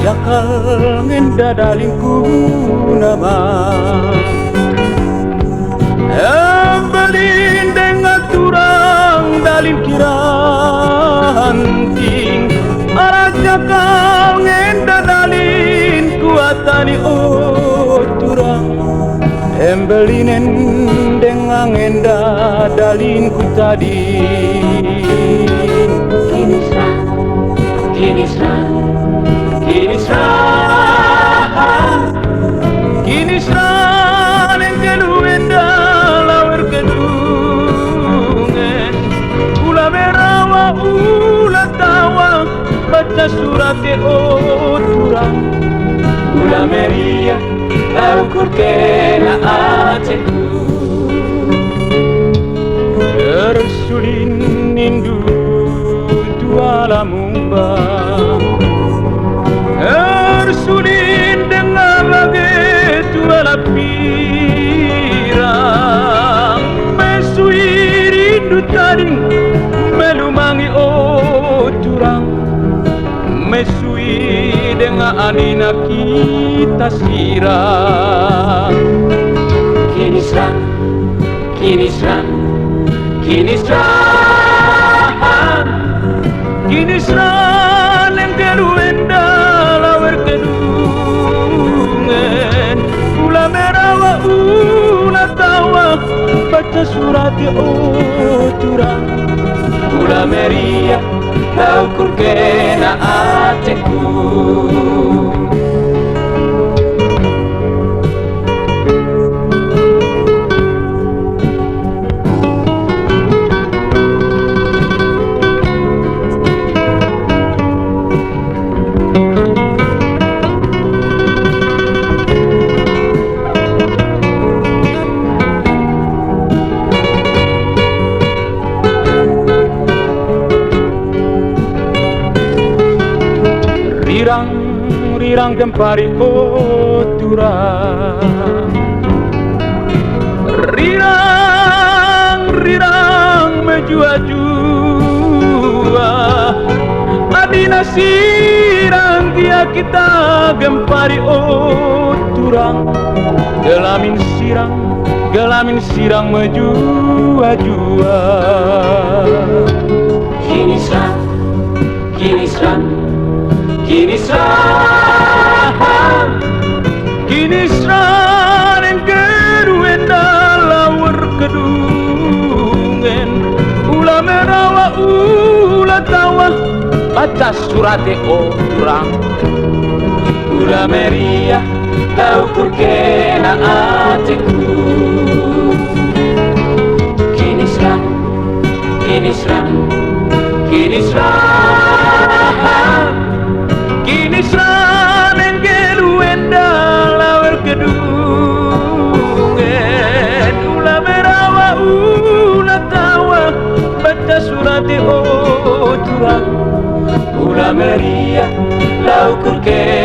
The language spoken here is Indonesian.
yakal ngenda dalinku nama Belin dengan turang dalin kiranting arah jakal ngenda dalin kuatani turang Embelinen dengan ngenda dalin ku tadi Kini serang, kini serang, Kini serang yang keluenda lawer kedungen Ula merawa, ula tawa baca surat turang Ula meria, laukur kena aceku Tersulin nindu tuala mumbang Tersulin dengan lagi tuala pirang Mesui rindu taring melumangi turang Mesui dengan anina kita sirang kini serang, kini serang, kini serang, Kini serang yang keluenda lawer kedungen Ula merawa, ula tawa baca surat turang Ula meria, laukur kena aceku Rirang gempari turang Rirang menjua-jua Adina sirang dia kita gempari turang Gelamin sirang menjua-jua kini serang, kini serang, kini serang, Kini serang yang keruenda lawer kedungen Ula merawa, ula tawa baca surat turang Ula meria, laukur kena aceku kini serang, kini serang, Kini serang, kini serang yang keluenda lawer kedungen Ula merawa, ula tawa baca surat turang Ula meria, laukur kena